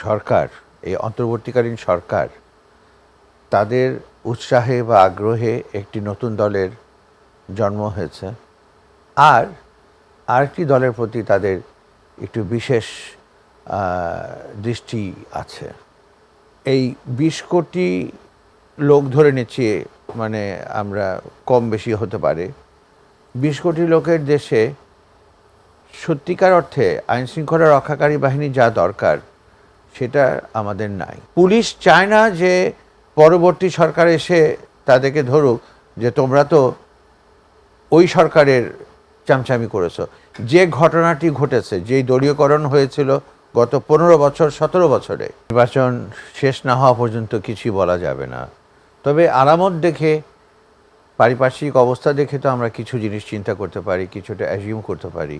সরকার, এই অন্তর্বর্তীকালীন সরকার তাদের উৎসাহে বা আগ্রহে একটি নতুন দলের জন্ম হয়েছে, আর আরেকটি দলের প্রতি তাদের একটু বিশেষ দৃষ্টি আছে। এই ২০ কোটি লোক ধরে নিচ্ছি, মানে আমরা কম বেশি হতে পারে, ২০ কোটি লোকের দেশে সত্যিকার অর্থে আইনশৃঙ্খলা রক্ষাকারী বাহিনী যা দরকার সেটা আমাদের নাই। পুলিশ চায় না যে পরবর্তী সরকার এসে তাদেরকে ধরুক যে তোমরা তো ওই সরকারের চামচামি করেছো। যে ঘটনাটি ঘটেছে, যেই দলীয়করণ হয়েছিল গত ১৫ বছর ১৭ বছরে, নির্বাচন শেষ না হওয়া পর্যন্ত কিছুই বলা যাবে না। তবে আলামত দেখে, পারিপার্শ্বিক অবস্থা দেখে তো আমরা কিছু জিনিস চিন্তা করতে পারি, কিছুটা অ্যাজিউম করতে পারি।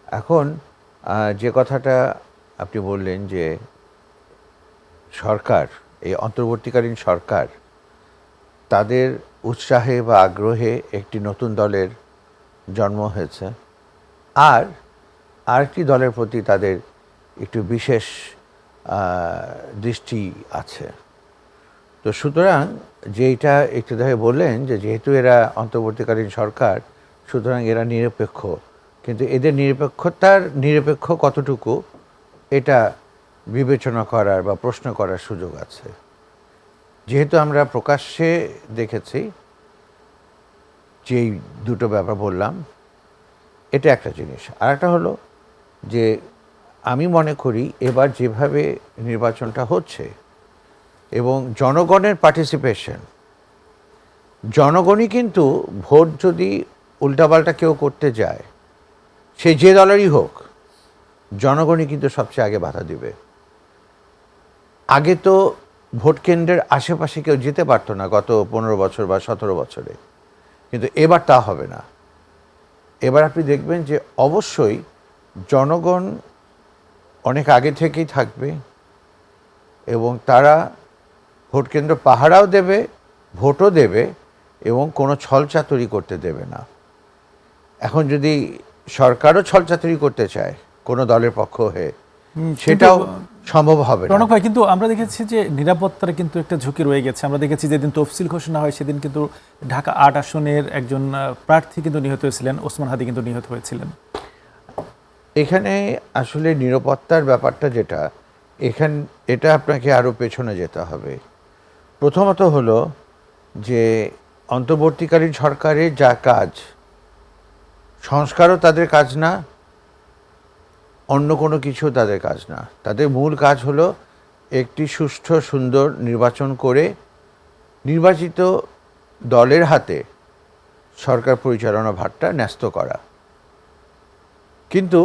এখন যে কথাটা আপনি বললেন যে সরকার, এই অন্তর্বর্তীকালীন সরকার তাদের উৎসাহে বা আগ্রহে একটি নতুন দলের জন্ম হয়েছে, আর আরেকটি দলের প্রতি তাদের একটু বিশেষ দৃষ্টি আছে। তো সুতরাং যেটা একটু দেখে বললেন যে যেহেতু এরা অন্তর্বর্তীকালীন সরকার, সুতরাং এরা নিরপেক্ষ, কিন্তু এদের নিরপেক্ষ কতটুকু এটা বিবেচনা করার বা প্রশ্ন করার সুযোগ আছে। যেহেতু আমরা প্রকাশ্যে দেখেছি যেই দুটো ব্যাপার বললাম, এটা একটা জিনিস। আর একটা হলো যে আমি মনে করি এবার যেভাবে নির্বাচনটা হচ্ছে এবং জনগণের পার্টিসিপেশন, জনগণই কিন্তু ভোট যদি উল্টাপাল্টা কেউ করতে যায়, সে যে দলেরই হোক, জনগণই কিন্তু সবচেয়ে আগে বাধা দিবে। আগে তো ভোট কেন্দ্রের আশেপাশে কেউ যেতে পারতো না গত ১৫ বছর বা ১৭ বছরে, কিন্তু এবার তা হবে না। এবার আপনি দেখবেন যে অবশ্যই জনগণ অনেক আগে থেকেই থাকবে এবং তারা ভোট কেন্দ্র পাহারাও দেবে, ভোটও দেবে এবং কোনো ছলচাতুরি করতে দেবে না। এখন যদি সরকারও ছলচাতুরি করতে চায় কোনো দলের পক্ষ হয়ে, সেটাও সম্ভব হবে না। রনক ভাই, কিন্তু আমরা দেখেছি যে নিরাপত্তার কিন্তু একটা ঝুঁকি রয়ে গেছে। আমরা দেখেছি যেদিন তফসিল ঘোষণা হয় সেদিন কিন্তু ঢাকা ৮ আসনের একজন প্রার্থী কিন্তু নিহত হয়েছিলেন, ওসমান হাদি কিন্তু নিহত হয়েছিলেন। এখানে আসলে নিরাপত্তার ব্যাপারটা যেটা, এটা আপনাকে আরও পেছনে যেতে হবে। প্রথমত হলো যে অন্তর্বর্তীকালীন সরকারের যা কাজ, সংস্কারও তাদের কাজ না, অন্য কোনো কিছু তাদের কাজ না। তাদের মূল কাজ হলো একটি সুষ্ঠু সুন্দর নির্বাচন করে নির্বাচিত দলের হাতে সরকার পরিচালনা ভারটা ন্যস্ত করা। কিন্তু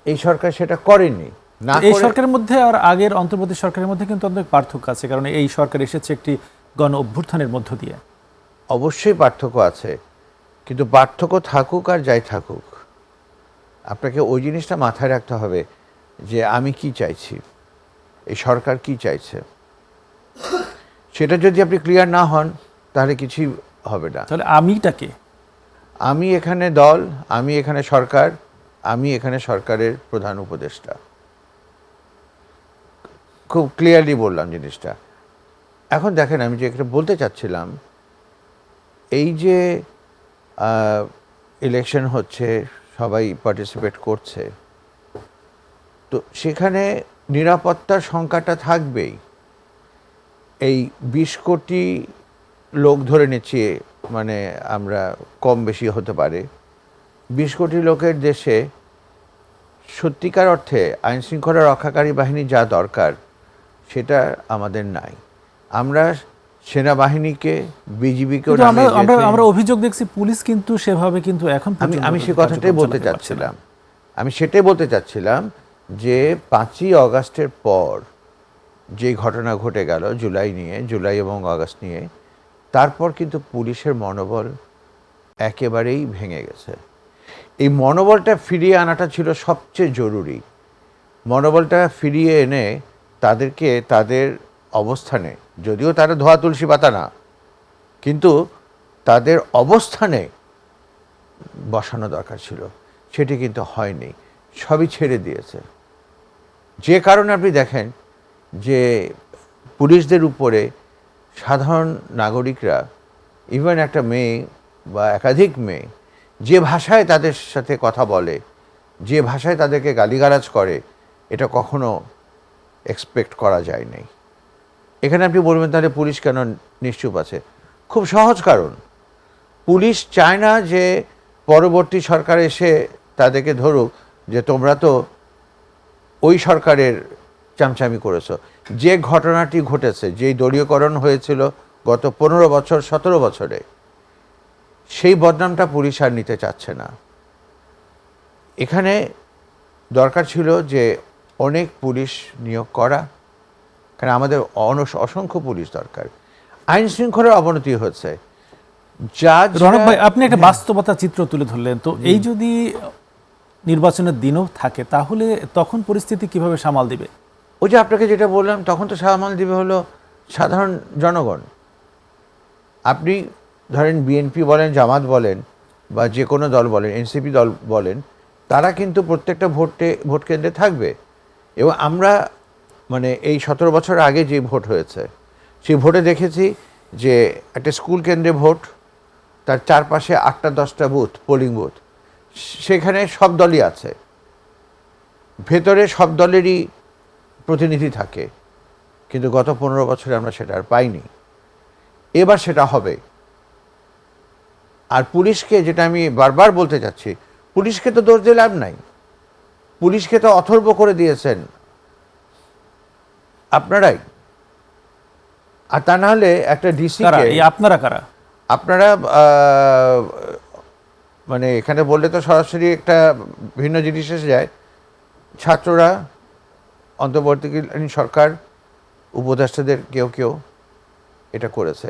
এই সরকার সেটা করেনি। এই সরকারের মধ্যে আর আগের অন্তর্বর্তী সরকারের মধ্যে কিন্তু অনেক পার্থক্য আছে, কারণ এই সরকার এসেছে একটি গণ অভ্যুত্থানের মধ্য দিয়ে। অবশ্যই পার্থক্য আছে, কিন্তু পার্থক্য থাকুক আর যাই থাকুক, আপনাকে ওই জিনিসটা মাথায় রাখতে হবে যে আমি কি চাইছি, এই সরকার কি চাইছে। সেটা যদি আপনি ক্লিয়ার না হন তাহলে কিছুই হবে না। তাহলে আমিটাকে, আমি এখানে দল, আমি এখানে সরকার, আমি এখানে সরকারের প্রধান উপদেষ্টা, খুব ক্লিয়ারলি বললাম জিনিসটা। এখন দেখেন, আমি যে একটা বলতে চাচ্ছিলাম, এই যে ইলেকশন হচ্ছে, সবাই পার্টিসিপেট করছে, তো সেখানে নিরাপত্তার সংখ্যাটা থাকবেই। এই ২০ কোটি লোক ধরে নিচ্ছি, মানে আমরা কম বেশি হতে পারে, ২০ কোটি লোকের দেশে সত্যিকার অর্থে আইনশৃঙ্খলা রক্ষাকারী বাহিনী যা দরকার সেটা আমাদের নাই। আমরা সেনাবাহিনীকে, বিজিবিকে, আমরা অভিযোগ দেখছি পুলিশ কিন্তু সেভাবে কিন্তু এখন আমি সে কথাটাই বলতে চাচ্ছিলাম। আমি সেটাই বলতে চাচ্ছিলাম যে ৫ই অগাস্টের পর যে ঘটনা ঘটে গেল জুলাই এবং আগস্ট নিয়ে, তারপর কিন্তু পুলিশের মনোবল একেবারেই ভেঙে গেছে। এই মনোবলটা ফিরিয়ে আনাটা ছিল সবচেয়ে জরুরি। মনোবলটা ফিরিয়ে এনে তাদেরকে তাদের অবস্থানে, যদিও তারা ধোয়া তুলসী পাতা না, কিন্তু তাদের অবস্থানে বসানো দরকার ছিল। সেটি কিন্তু হয়নি, সবই ছেড়ে দিয়েছে। যে কারণে আপনি দেখেন যে পুলিশদের উপরে সাধারণ নাগরিকরা, ইভেন একটা মেয়ে বা একাধিক মেয়ে, যে ভাষায় তাদের সাথে কথা বলে, যে ভাষায় তাদেরকে গালিগালাজ করে, এটা কখনো এক্সপেক্ট করা যায় নাই। এখানে আপনি বলবেন তাহলে পুলিশ কেন নিশ্চুপ আছে? খুব সহজ কারণ, পুলিশ চায় না যে পরবর্তী সরকার এসে তাদেরকে ধরুক যে তোমরা তো ওই সরকারের চামচামি করেছো। যে ঘটনাটি ঘটেছে, যেই দলীয়করণ হয়েছিল গত 15 বছর 17 বছরে, সেই বদনামটা পুলিশ আর নিতে চাচ্ছে না। এখানে দরকার ছিল যে অনেক পুলিশ নিয়োগ করা, কারণ আমাদের অসংখ্য পুলিশ দরকার। আইন শৃঙ্খলার অবনতি হচ্ছে। জাজ রনক ভাই, আপনি একটা বাস্তবতা চিত্র তুলে ধরলেন, তো এই যদি নির্বাচনের দিনও থাকে তাহলে তখন পরিস্থিতি কিভাবে সামাল দিবে? ওই যে আপনাকে যেটা বললাম, তখন তো সামাল দিবে হলো সাধারণ জনগণ। আপনি ধরেন বিএনপি বলেন, জামাত বলেন, বা যে কোনো দল বলেন, এনসিপি দল বলেন, তারা কিন্তু প্রত্যেকটা ভোট কেন্দ্রে থাকবে। এবং আমরা মানে এই 17 বছর আগে যে ভোট হয়েছে, সেই ভোটে দেখেছি যে একটা স্কুল কেন্দ্রে ভোট, তার চারপাশে 8-10টা বুথ, পোলিং বুথ, সেখানে সব দলই আছে, ভেতরে সব দলেরই প্রতিনিধি থাকে। কিন্তু গত 15 বছরে আমরা সেটা আর পাইনি। এবার সেটা হবে। আর পুলিশকে, যেটা আমি বারবার বলতে চাচ্ছি, পুলিশকে তো দোষ দিয়ে লাভ নাই। পুলিশকে তো অথর্ব করে দিয়েছেন আপনারাই। আর তা নাহলে একটা ডিসিকে, আপনারা কারা? আপনারা মানে এখানে বললে তো সরাসরি একটা ভিন্ন জিনিস এসে যায়। ছাত্ররা, অন্তর্বর্তীকালীন সরকার, উপদেষ্টাদের কেউ কেউ এটা করেছে।